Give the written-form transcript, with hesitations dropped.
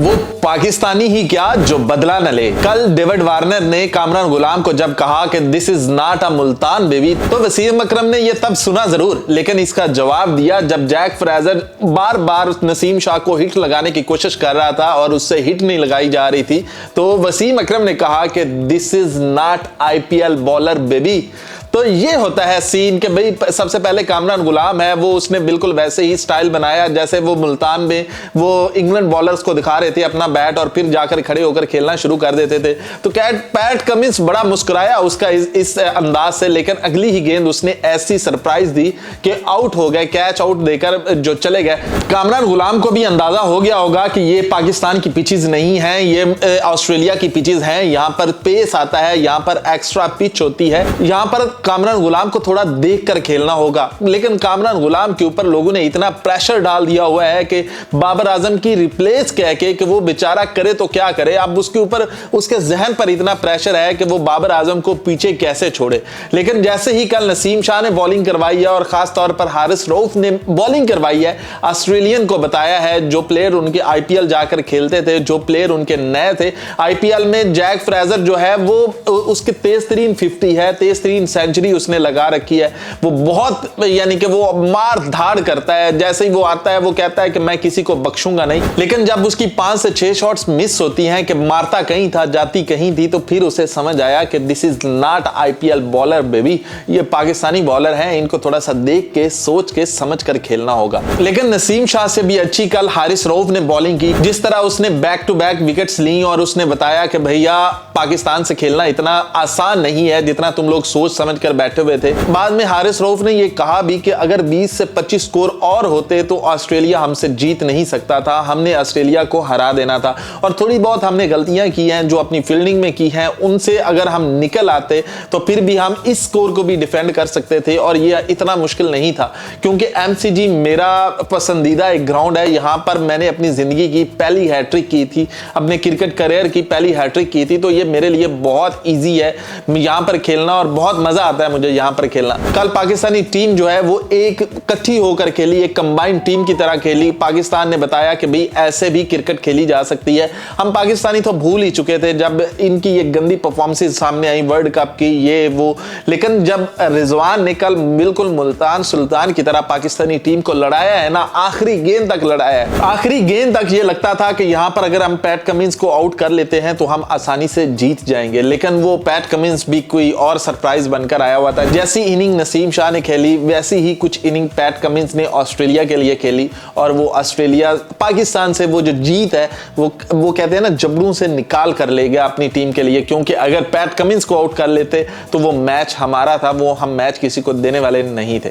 वो पाकिस्तानी ही क्या जो बदला न ले। कल डेविड वार्नर ने कामरान गुलाम को जब कहा कि this is not a Multan baby, तो वसीम अकरम ने यह तब सुना जरूर, लेकिन इसका जवाब दिया जब जैक फ्रेजर बार बार नसीम शाह को हिट लगाने की कोशिश कर रहा था और उससे हिट नहीं लगाई जा रही थी, तो वसीम अकरम ने कहा कि this is not IPL bowler baby. तो ये होता है सीन कि भाई सबसे पहले कामरान गुलाम है, वो उसने बिल्कुल वैसे ही स्टाइल बनाया जैसे वो मुल्तान में वो इंग्लैंड बॉलर्स को दिखा रहे थे अपना बैट और फिर जाकर खड़े होकर खेलना शुरू कर देते थे। तो पैट कमिंस बड़ा मुस्कुराया उसका इस अंदाज से, लेकिन अगली ही गेंद उसने ऐसी सरप्राइज दी कि आउट हो गए, कैच आउट देकर जो चले गए। कामरान गुलाम को भी अंदाजा हो गया होगा कि ये पाकिस्तान की पिचेस नहीं है, ये ऑस्ट्रेलिया की पिचेस हैं, यहाँ पर पेस आता है, यहाँ पर एक्स्ट्रा पिच होती है, यहाँ पर कामरान गुलाम को थोड़ा देखकर खेलना होगा। लेकिन कामरान गुलाम के ऊपर लोगों ने इतना प्रेशर डाल दिया हुआ है कि बाबर आजम की रिप्लेस कह के कि वो बेचारा करे तो क्या करे, अब उसके ऊपर उसके जहन पर इतना प्रेशर है कि वो बाबर आजम को पीछे कैसे छोड़े। लेकिन जैसे ही कल नसीम शाह ने बॉलिंग करवाई है और खास तौर पर हारिस रऊफ ने बॉलिंग करवाई है, ऑस्ट्रेलियन को बताया है जो प्लेयर उनके आईपीएल जाकर खेलते थे, जो प्लेयर उनके नए थे आईपीएल में, जैक फ्रेजर जो है वो उसकी तेज तरीन 50 है, तेज तरीन सेंचुरी उसने लगा रखी है। वो बहुत यानी कि वो मार धाड़ करता है, जैसे ही वो आता है वो कहता है कि मैं किसी को बख्शूंगा नहीं। लेकिन जब उसकी 5 से 6 शॉट्स मिस होती हैं कि मारता कहीं था जाती कहीं थी, तो फिर उसे समझ आया कि this is not IPL bowler baby, ये पाकिस्तानी बॉलर हैं, इनको थोड़ा सा देख के सोच के समझ कर खेलना होगा। लेकिन नसीम शाह से भी अच्छी कल हारिस रऊफ ने बॉलिंग की, जिस तरह उसने बैक टू बैक विकेट्स ली और उसने बताया कि भैया पाकिस्तान से खेलना इतना आसान नहीं है जितना तुम लोग सोच समझ कर बैठे हुए थे। बाद में हारिस रऊफ ने यह कहा भी कि अगर 20 से 25 स्कोर और होते तो ऑस्ट्रेलिया हमसे जीत नहीं सकता था, हमने ऑस्ट्रेलिया को हरा देना था और थोड़ी बहुत हमने गलतियां की हैं जो अपनी फील्डिंग में की हैं, उनसे अगर हम निकल आते तो फिर भी हम इस स्कोर को भी डिफेंड कर सकते थे और यह इतना मुश्किल नहीं था। क्योंकि एमसीजी मेरा पसंदीदा एक ग्राउंड है, यहां पर मैंने अपनी जिंदगी की पहली हैट्रिक की थी, अपने क्रिकेट करियर की पहली हैट्रिक की थी, तो ये मेरे लिए बहुत ईजी है यहां पर खेलना और बहुत मजा आता है मुझे यहां पर खेलना। कल पाकिस्तानी टीम जो है वो एक इकट्ठी होकर खेली, एक कंबाइंड टीम की तरह खेली। पाकिस्तान ने बताया कि भाई ऐसे भी क्रिकेट खेली जा सकती है। हम पाकिस्तानी तो भूल ही चुके थे जब इनकी ये गंदी परफॉर्मेंस सामने आई वर्ल्ड कप की ये वो, लेकिन जब रिजवान ने कल बिल्कुल मुल्तान सुल्तान की तरह पाकिस्तानी टीम को लड़ाया है ना, आखिरी गेंद तक लड़ाया है, आखिरी गेंद तक ये लगता था कि यहां पर अगर हम पैट कमिंस को आउट कर लेते हैं तो हम आसानी से जीत जाएंगे। लेकिन वो पैट कमिंस भी कोई और सरप्राइज बनकर आया हुआ था। जैसी इनिंग नसीम शाह ने खेली वैसी ही कुछ इनिंग पैट कमिंस ने ऑस्ट्रेलिया के लिए खेली और वो ऑस्ट्रेलिया पाकिस्तान से वो जो जीत है वो कहते हैं ना जबरों से निकाल कर ले गया अपनी टीम के लिए। क्योंकि अगर पैट कमिंस को आउट कर लेते तो वो मैच हमारा था, वो हम मैच किसी को देने वाले नहीं थे।